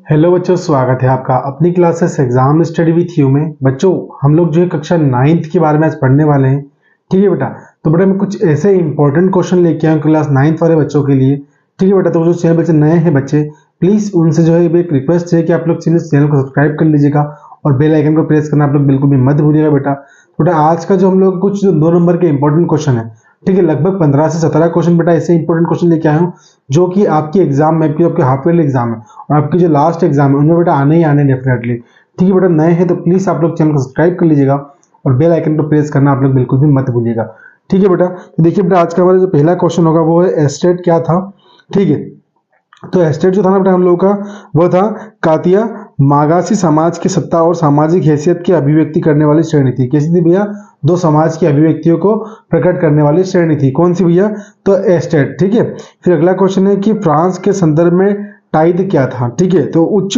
Hello बच्चों, स्वागत है आपका अपनी classes exam study with you में। बच्चों, हम लोग जो है कक्षा 9th के बारे में आज पढ़ने वाले हैं। ठीक है बेटा, तो बेटा मैं कुछ ऐसे इंपॉर्टेंट क्वेश्चन लेके आया हूँ क्लास 9th वाले बच्चों के लिए। ठीक है बेटा, तो जो चैनल बच्चे नए हैं बच्चे, प्लीज उनसे जो है एक रिक्वेस्ट है कि आप लोग चैनल को सब्सक्राइब कर लीजिएगा और बेल आइकन को प्रेस करना आप लोग बिल्कुल भी मत भूलिएगा बेटा। बेटा आज का जो हम लोग कुछ 2 नंबर के इंपॉर्टेंट क्वेश्चन है, ठीक है, लगभग 15 से 17 क्वेश्चन बेटा ऐसे इंपॉर्टेंट क्वेश्चन लेके आया हूँ जो कि आपकी एग्जाम में, आपके हाफ ईयरली एग्जाम है और आपकी जो लास्ट एग्जाम है उनमें बेटा आने ही आने डेफिनेटली। ठीक है बेटा, नए हैं तो प्लीज आप लोग चैनल को सब्सक्राइब कर लीजिएगा और बेल आइकन को प्रेस करना आप लोग बिल्कुल भी मत भूलिएगा। ठीक है बेटा, तो देखिए बेटा आज का हमारा जो पहला क्वेश्चन होगा वो है एस्टेट क्या था। ठीक है, तो एस्टेट जो था ना बेटा हम लोग का, वो था कातिया मागासी समाज की सत्ता और सामाजिक हैसियत की अभिव्यक्ति करने वाली श्रेणी थी। कैसी थी भैया? दो समाज की अभिव्यक्तियों को प्रकट करने वाली श्रेणी थी। कौन सी भैया? तो एस्टेट। ठीक है, फिर अगला क्वेश्चन है कि फ्रांस के संदर्भ में टाइद क्या था। ठीक है, तो उच्च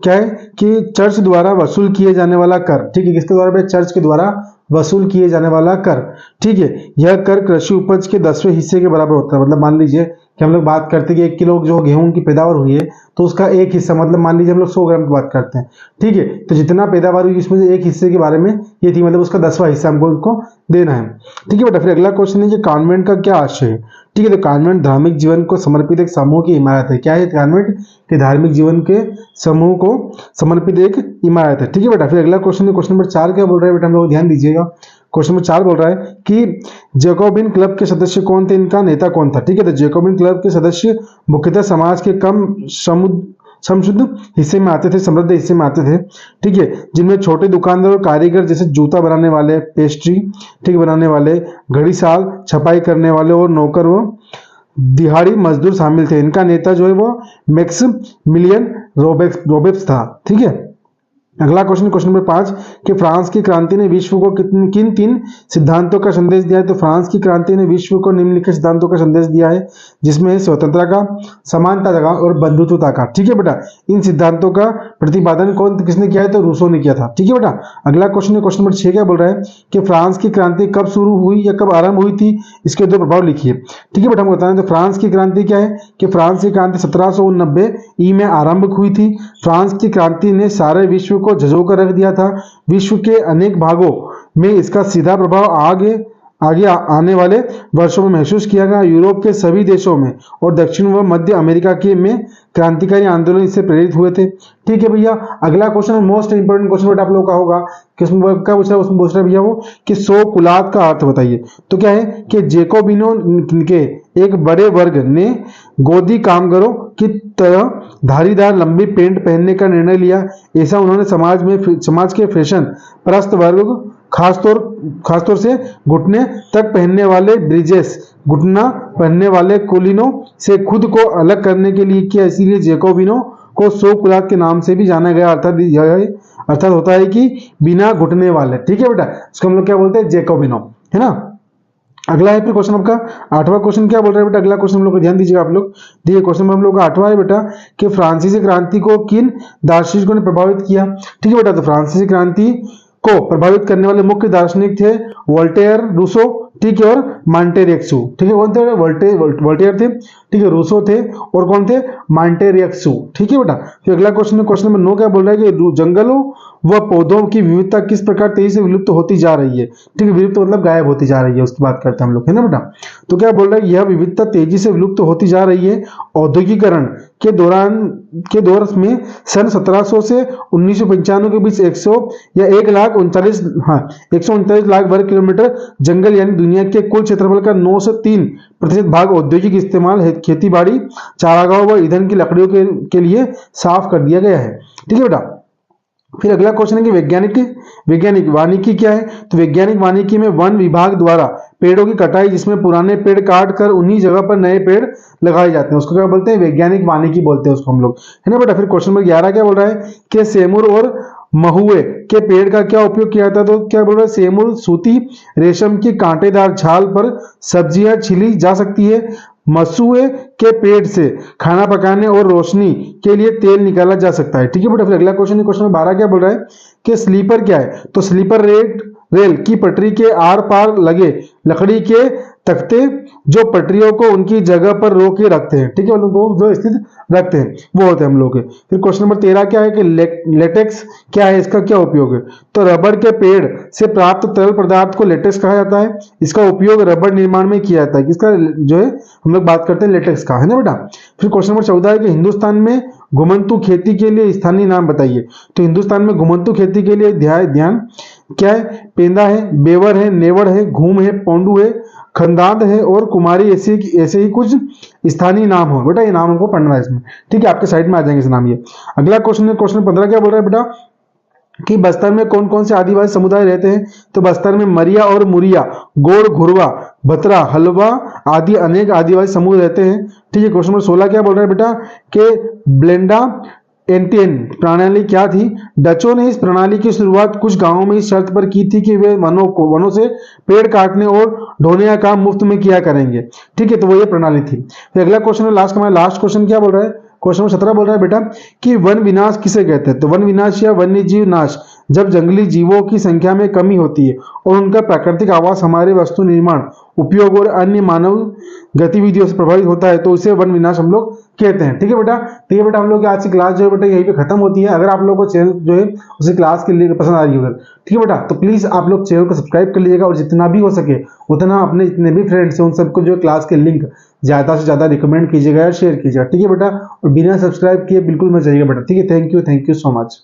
क्या है कि चर्च द्वारा वसूल किए जाने वाला कर। ठीक है, किसके द्वारा? चर्च के द्वारा वसूल किए जाने वाला कर। ठीक है, यह कर कृषि उपज के 10वें हिस्से के बराबर होता है। मतलब मान लीजिए कि हम लोग बात करते हैं कि 1 किलो जो गेहूं की पैदावार हुई है तो उसका एक हिस्सा, मतलब मान लीजिए हम लोग 100 ग्राम की बात करते हैं। ठीक है, तो जितना पैदावार हुई इसमें से एक हिस्से के बारे में ये थी, मतलब उसका 10वां हिस्सा हमको उसको देना है। ठीक है बेटा, फिर अगला क्वेश्चन है कि कॉन्वेंट का क्या आशय है। ठीक है, तो कॉन्वेंट धार्मिक जीवन को समर्पित एक समूह की इमारत है। क्या है कॉन्वेंट? के धार्मिक जीवन के समूह को समर्पित एक इमारत है। ठीक है बेटा, फिर अगला क्वेश्चन है, क्वेश्चन नंबर 4 क्या बोल रहा है बेटा, हम लोग ध्यान दीजिएगा। क्वेश्चन नंबर 4 बोल रहा है कि जैकोबिन क्लब के सदस्य कौन थे, इनका नेता कौन था। ठीक है, तो जैकोबिन क्लब के सदस्य मुख्यतः समाज के कम समशुद्ध हिस्से में आते थे, समृद्ध हिस्से में आते थे। ठीक है, जिनमें छोटे दुकानदार और कारीगर जैसे जूता बनाने वाले, पेस्ट्री ठीक बनाने वाले, घड़ीसाल, छपाई करने वाले और नौकर व दिहाड़ी मजदूर शामिल थे। इनका नेता जो है वो मैक्सिमिलियन रोबेस्पियर था। ठीक है, अगला क्वेश्चन नंबर 5 कि फ्रांस की क्रांति ने विश्व को किन 3 सिद्धांतों का संदेश दिया है। तो फ्रांस की क्रांति ने विश्व को निम्नलिखित सिद्धांतों का संदेश दिया है, जिसमें स्वतंत्रता का, समानता का और बंधुत्वता का। ठीक है बेटा, इन सिद्धांतों का प्रतिपादन किसने किया है? तो रूसो ने किया था। ठीक है बेटा, अगला क्वेश्चन नंबर 6 क्या बोल रहा है कि फ्रांस की क्रांति कब शुरू हुई या कब आरंभ हुई थी, इसके 2 प्रभाव लिखिए। ठीक है बेटा, हम बताएं तो फ्रांस की क्रांति क्या है कि फ्रांस की क्रांति 1789 ई में आरंभ हुई थी। फ्रांस की क्रांति ने सारे विश्व को झंझोकर रख दिया था। विश्व के अनेक भागों में इसका सीधा प्रभाव आगे आने वाले वर्षों में महसूस किया गया। यूरोप के सभी देशों में और दक्षिण व मध्य अमेरिका के में क्रांतिकारी आंदोलन इससे प्रेरित हुए थे। ठीक है भैया, अगला क्वेश्चन मोस्ट इंपोर्टेंट क्वेश्चन बेटा आप लोग का होगा कि उसमें क्या पूछ रहा है, उसमें पूछ रहा है भैया वो कि सो कुलात का अर्थ बताइए। तो क्या है कि जेकोबिनो के एक बड़े वर्ग ने गोदी कामगारों की तरह धारीदार लंबी पैंट पहनने का निर्णय लिया। ऐसा उन्होंने समाज के फैशन परस्त वर्ग, खासतौर से घुटने तक पहनने वाले ब्रिजेस, घुटना पहनने वाले कुलीनों से खुद को अलग करने के लिए किया। इसीलिए जेकोबिनो को सो कुलात के नाम से भी जाना गया। अर्थात होता है कि बिना घुटने वाले। ठीक है बेटा, इसको हम लोग क्या बोलते हैं? जेकोबिनो, है ना। अगला है फिर क्वेश्चन आपका 8वां क्वेश्चन क्या बोल रहा है बेटा, अगला क्वेश्चन हम लोग को ध्यान दीजिएगा आप लोग। देखिए क्वेश्चन हम लोग का 8वां है बेटा कि फ्रांसीसी क्रांति को किन दार्शनिकों ने प्रभावित किया। ठीक है बेटा, तो फ्रांसीसी क्रांति को प्रभावित करने वाले मुख्य दार्शनिक थे वोल्टेयर, रूसो, ठीक है, और मांटेरियक्सू। ठीक है, कौन थे? वोल्टेयर थे, ठीक है, रूसो थे और कौन थे? मांटेरियक्सू। ठीक है बेटा, फिर अगला क्वेश्चन नंबर 9 क्या बोल रहा है कि जंगलों व पौधों की विविधता किस प्रकार तेजी से विलुप्त होती जा रही है। ठीक है, विलुप्त मतलब गायब होती जा रही है, उसकी बात करते हैं हम लोग, है ना बेटा। तो क्या बोल रहा है, यह विविधता तेजी से विलुप्त होती जा रही है। औद्योगिकरण के दौर में सन 1700 से 1995 के बीच 139 लाख वर्ग किलोमीटर जंगल यानी दुनिया के कुल क्षेत्रफल का 9 से 3% भाग औद्योगिक इस्तेमाल, खेती बाड़ी, चारागाह व ईंधन की लकड़ियों के लिए साफ कर दिया गया है। ठीक है बेटा, फिर अगला क्वेश्चन है कि वैज्ञानिक वानिकी क्या है। तो वैज्ञानिक वानिकी में वन विभाग द्वारा पेड़ों की कटाई, जिसमें पुराने पेड़ काट कर उन्हीं जगह पर नए पेड़ लगाए जाते हैं, उसको क्या बोलते हैं? वैज्ञानिक वानिकी बोलते हैं उसको हम लोग, है ना बेटा। फिर क्वेश्चन नंबर 11 क्या बोल रहा है कि सेमुर और महुए के पेड़ का क्या उपयोग किया जाता है। तो क्या बोल रहा है? सेमुर सूती रेशम की कांटेदार छाल पर सब्जियां छिली जा सकती है। मसूए के पेड़ से खाना पकाने और रोशनी के लिए तेल निकाला जा सकता है। ठीक है बेटा, फिर अगला क्वेश्चन है, क्वेश्चन नंबर 12 क्या बोल रहा है कि स्लीपर क्या है। तो स्लीपर रेल की पटरी के आर पार लगे लकड़ी के तख्ते जो पटरियों को उनकी जगह पर रोक के रखते हैं, ठीक है, उनको जो स्थित रखते हैं वो होते हैं हम लोग के। फिर क्वेश्चन नंबर 13 क्या है कि लेटेक्स क्या है, इसका क्या उपयोग है? तो रबर के पेड़ से प्राप्त तरल पदार्थ को लेटेक्स कहा जाता है। इसका उपयोग रबर निर्माण में किया जाता है। किसका जो है हम लोग बात करते हैं लेटेक्स का, है ना बेटा। फिर क्वेश्चन नंबर 14 है कि हिंदुस्तान में घुमंतु खेती के लिए स्थानीय नाम बताइए। तो हिंदुस्तान में घुमंतु खेती के लिए ध्यान क्या है? पेंदा है, बेवर है, नेवड़ है, घूम है, पोंडू है, खंदाद है और कुमारी, ऐसे ही कुछ स्थानीय नाम हो बेटा। ये नाम हमको पढ़ना है इसमें, ठीक है, आपके साइड में आ जाएंगे इस नाम ये। अगला क्वेश्चन है क्वेश्चन 15 क्या बोल रहा है बेटा कि बस्तर में कौन कौन से आदिवासी समुदाय रहते हैं? तो बस्तर में मरिया और मुरिया, गोड़, घुरवा, भतरा, हलवा आदि अनेक आदिवासी समूह रहते हैं, ठीक है। क्वेश्चन नंबर 16 क्या बोल रहा है बेटा कि ब्लेंडा एंटियन प्रणाली क्या थी? डचों ने इस प्रणाली की शुरुआत कुछ गांवों में इस शर्त पर की थी कि वे वनों से पेड़ काटने और ढोने का काम मुफ्त में किया करेंगे, ठीक है, तो वो ये प्रणाली थी। फिर अगला क्वेश्चन है लास्ट क्वेश्चन क्या बोल रहा है? क्वेश्चन नंबर 17 बोल रहा है बेटा कि वन विनाश किसे कहते हैं? तो वन विनाश या वन्य जीव नाश जब जंगली जीवों की संख्या में कमी होती है और उनका प्राकृतिक आवास हमारे वस्तु निर्माण, उपयोग और अन्य मानव गतिविधियों से प्रभावित होता है, तो उसे वन विनाश हम लोग कहते हैं, ठीक है बेटा। तो ये बेटा हम लोग की आज की क्लास जो है बेटा यहीं पे खत्म होती है। अगर आप लोगों को चैनल जो है उसे क्लास के लिए पसंद आ रही होगा, ठीक है बेटा, तो प्लीज आप लोग चैनल को सब्सक्राइब कर लीजिएगा और जितना भी हो सके उतना अपने जितने भी फ्रेंड्स हैं उन सबको जो क्लास के लिंक ज्यादा से ज्यादा रिकमेंड कीजिएगा या शेयर कीजिएगा, ठीक है बेटा। और बिना सब्सक्राइब किए बिल्कुल मत जाइएगा बेटा, ठीक है। Thank you so much.